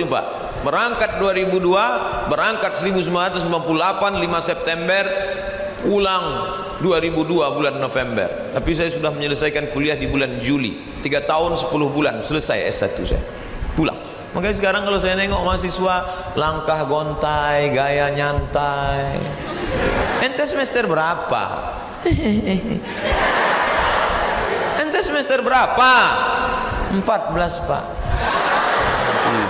jumpa. Berangkat 2002, berangkat 1998 5 September, pulang 2002 bulan November. Tapi saya sudah menyelesaikan kuliah di bulan Juli. 3 tahun 10 bulan selesai S1 saya. Pulang. Makanya sekarang kalau saya nengok mahasiswa langkah gontai, gaya nyantai. Ente semester berapa? Ente semester berapa? 14, Pak.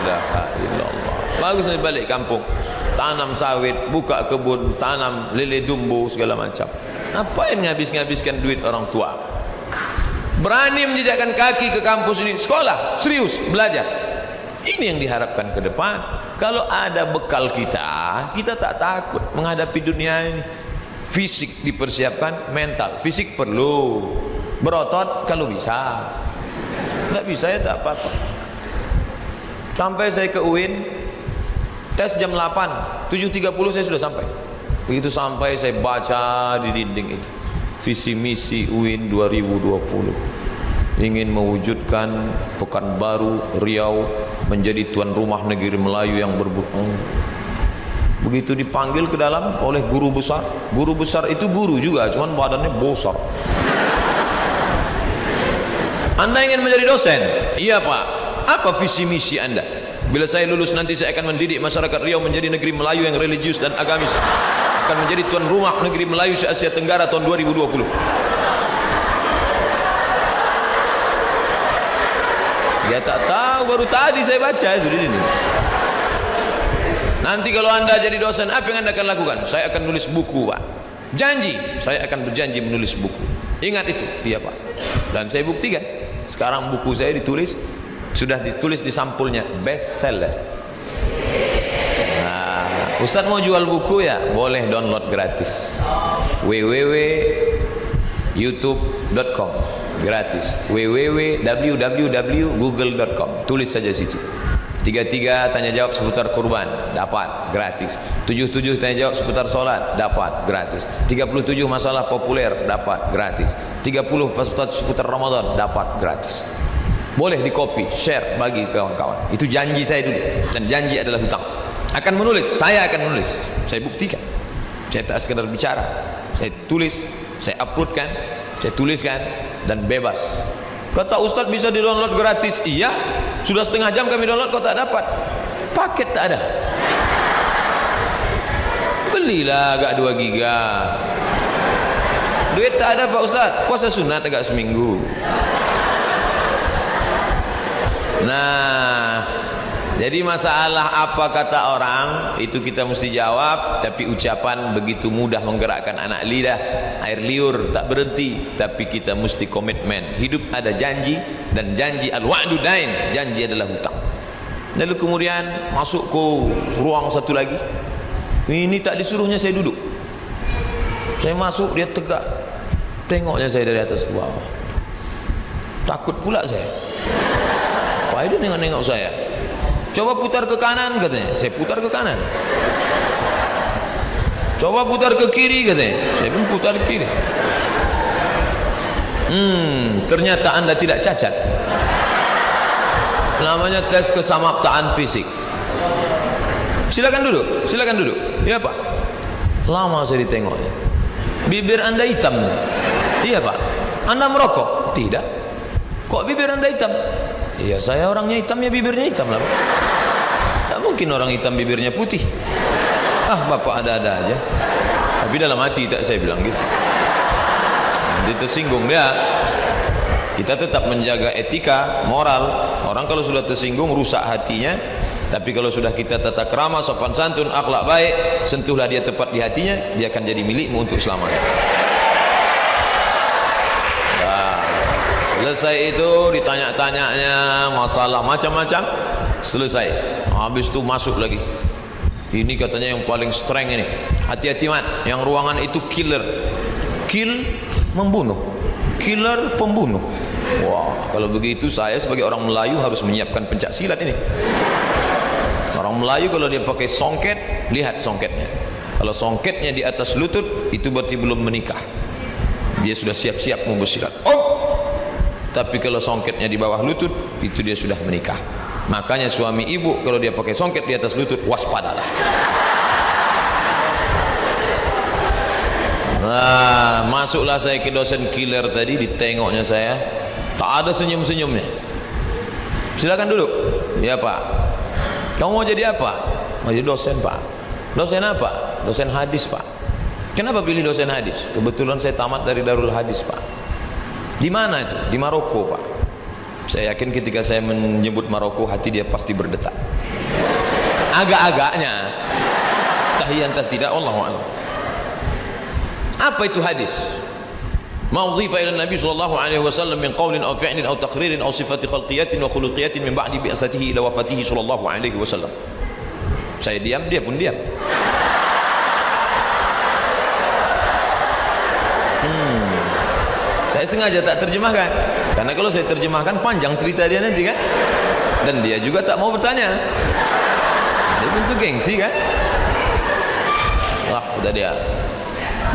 La ilallah. Bagus nih balik kampung. Tanam sawit, buka kebun, tanam lele dumbo segala macam. Ngapain ngabiskan duit orang tua? Berani menjejakkan kaki ke kampus ini, sekolah, serius, belajar. Ini yang diharapkan ke depan. Kalau ada bekal kita tak takut menghadapi dunia ini. Fisik dipersiapkan, mental. Fisik perlu. Berotot kalau bisa. Enggak bisa ya tak apa-apa. Sampai saya ke UIN, tes jam 8, 7.30 saya sudah sampai. Begitu sampai saya baca di dinding itu, visi misi UIN 2020, ingin mewujudkan Pekanbaru, Riau menjadi tuan rumah negeri Melayu yang berbudaya. Begitu dipanggil ke dalam oleh guru besar itu guru juga, cuman badannya besar. Anda ingin menjadi dosen? Iya Pak. Apa visi misi Anda? Bila saya lulus nanti saya akan mendidik masyarakat Riau menjadi negeri Melayu yang religius dan agamis, akan menjadi tuan rumah negeri Melayu se-Asia Tenggara tahun 2020. Dia tak tahu, baru tadi saya baca sudah ini. Nanti kalau Anda jadi dosen, apa yang Anda akan lakukan? Saya akan nulis buku, Pak. Janji, saya akan berjanji menulis buku. Ingat itu, iya Pak. Dan saya buktikan. Sekarang buku saya sudah ditulis di sampulnya, best seller. Nah, Ustaz mau jual buku ya? Boleh download gratis. www.youtube.com gratis. www.google.com tulis saja situ. 33 tanya jawab seputar kurban, dapat gratis. 77 tanya jawab seputar sholat, dapat gratis. 37 masalah populer, dapat gratis. 30 seputar Ramadan, dapat gratis. Boleh di copy, share, bagi kawan-kawan. Itu janji saya dulu, dan janji adalah hutang. Akan menulis, saya akan menulis, saya buktikan. Saya tak sekedar bicara, saya tulis, saya uploadkan, saya tuliskan, dan bebas. Kata Ustaz bisa di download gratis. Iya, sudah setengah jam kami download kok tak dapat. Paket tak ada. Belilah agak 2 giga. Duit tak ada Pak Ustaz. Puasa sunat agak seminggu. Nah, jadi masalah apa kata orang itu kita mesti jawab, tapi ucapan begitu mudah menggerakkan anak lidah, air liur tak berhenti, tapi kita mesti komitmen. Hidup ada janji, dan janji al-wa'du dain, janji adalah hutang. Lalu kemudian masuk ke ruang satu lagi. Ini tak disuruhnya saya duduk. Saya masuk, dia tegak. Tengoknya saya dari atas ke bawah. Takut pula saya. Pak dia nengok-nengok saya. Coba putar ke kanan katanya. Saya putar ke kanan. Coba putar ke kiri katanya. Saya pun putar ke kiri. Ternyata Anda tidak cacat. Namanya tes kesamaptaan fisik. Silakan duduk, silakan duduk. Iya Pak. Lama saya ditengoknya. Bibir Anda hitam. Iya Pak. Anda merokok? Tidak. Kok bibir Anda hitam? Iya, saya orangnya hitam ya bibirnya hitam lah Pak. Tak mungkin orang hitam bibirnya putih. Ah, Bapak ada-ada aja. Tapi dalam hati tak saya bilang gitu. Nanti tersinggung dia. Kita tetap menjaga etika, moral. Orang kalau sudah tersinggung rusak hatinya. Tapi kalau sudah kita tata krama, sopan santun, akhlak baik, sentuhlah dia tepat di hatinya, dia akan jadi milikmu untuk selamanya. Selesai itu ditanya-tanyanya masalah macam-macam, selesai. Habis itu masuk lagi. Ini katanya yang paling strength ini. Hati-hati Mat, yang ruangan itu killer. Kill membunuh, killer pembunuh. Wah, kalau begitu saya sebagai orang Melayu harus menyiapkan pencak silat ini. Orang Melayu kalau dia pakai songket, lihat songketnya. Kalau songketnya di atas lutut, itu berarti belum menikah. Dia sudah siap-siap mau bersilat. Oh! Tapi kalau songketnya di bawah lutut, itu dia sudah menikah. Makanya suami ibu kalau dia pakai songket di atas lutut, waspadalah. Nah, masuklah saya ke dosen killer tadi, ditengoknya saya, tak ada senyum-senyumnya. Silakan duduk. Ya Pak. Kamu mau jadi apa? Mau jadi dosen Pak. Dosen apa? Dosen hadis Pak. Kenapa pilih dosen hadis? Kebetulan saya tamat dari Darul Hadis Pak. Di mana itu? Di Maroko Pak. Saya yakin ketika saya menyebut Maroko, hati dia pasti berdetak. Agak-agaknya. Tahiyan tidak, Allahu a'lam. Apa itu hadis? Ma udhifa ila Nabi sallallahu alaihi wasallam min qaulin aw fi'lin aw taqririn aw sifati khalqiyatin wa khuluqiyatin min ba'di bi'asatihi ila wafatihi sallallahu alaihi wasallam. Saya diam, dia pun diam. Saya sengaja tak terjemahkan, karena kalau saya terjemahkan panjang cerita dia nanti kan, dan dia juga tak mau bertanya. Dia tentu gengsi kan. Wah, udah dia.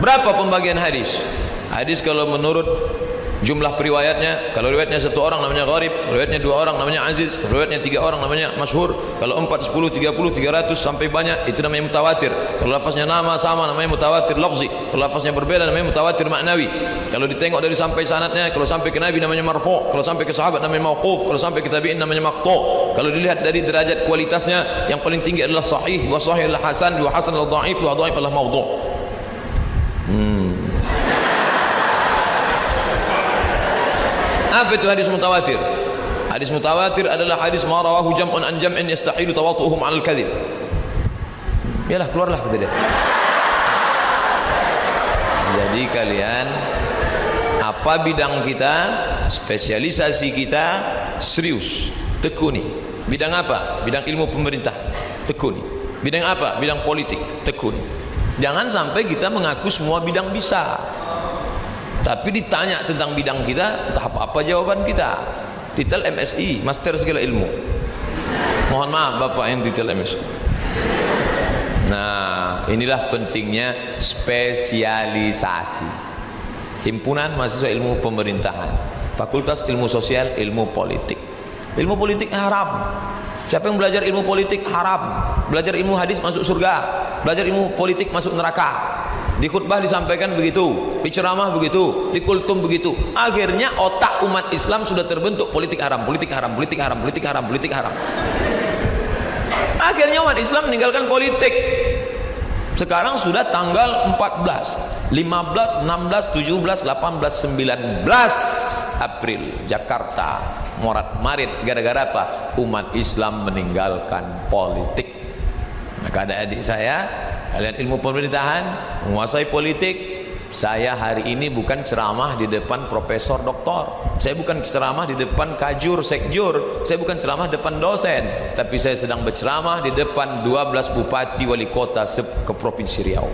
Berapa pembagian hadis? Hadis kalau menurut jumlah periwayatnya, kalau riwayatnya satu orang namanya gharib, riwayatnya dua orang namanya aziz, riwayatnya tiga orang namanya masyhur, kalau 4, 10, 30, 300 sampai banyak itu namanya mutawatir. Kalau lafaznya nama sama namanya mutawatir lafzi, kalau lafaznya berbeda namanya mutawatir maknawi. Kalau ditengok dari sampai sanadnya, kalau sampai ke nabi namanya marfu', kalau sampai ke sahabat namanya mauquf, kalau sampai ke tabi'in namanya maqtu'. Kalau dilihat dari derajat kualitasnya, yang paling tinggi adalah sahih, wa sahih adalah hasan, wa hasan adalah dhaif, wa dhaif adalah maudhu'. Apa itu hadis mutawatir? Hadis mutawatir adalah hadis ma rawahu jam'un an jam'in yastahilu tawatu'uhum 'alal kadhib. Yalah, keluarlah kata dia. Jadi kalian, apa bidang kita, spesialisasi kita, serius, tekuni. Bidang apa? Bidang ilmu pemerintah, tekuni. Bidang apa? Bidang politik, tekuni. Jangan sampai kita mengaku semua bidang bisa, tapi ditanya tentang bidang kita, entah apa-apa jawaban kita. Titel MSI, Master Segala Ilmu. Mohon maaf Bapak yang titel MSI. Nah, inilah pentingnya spesialisasi. Himpunan Mahasiswa Ilmu Pemerintahan, Fakultas Ilmu Sosial, Ilmu Politik. Ilmu politik haram. Siapa yang belajar ilmu politik haram. Belajar ilmu hadis masuk surga. Belajar ilmu politik masuk neraka. Di khutbah disampaikan begitu, di ceramah begitu, di kultum begitu. Akhirnya otak umat Islam sudah terbentuk politik haram, politik haram, politik haram, politik haram, politik haram. Akhirnya umat Islam meninggalkan politik. Sekarang sudah tanggal 14, 15, 16, 17, 18, 19 April, Jakarta morat-marit. Gara-gara apa? Umat Islam meninggalkan politik. Maka adik-adik saya, kalian ilmu pemerintahan, menguasai politik. Saya hari ini bukan ceramah di depan profesor doktor, saya bukan ceramah di depan kajur sekjur, saya bukan ceramah di depan dosen, tapi saya sedang berceramah di depan 12 bupati wali kota ke Provinsi Riau.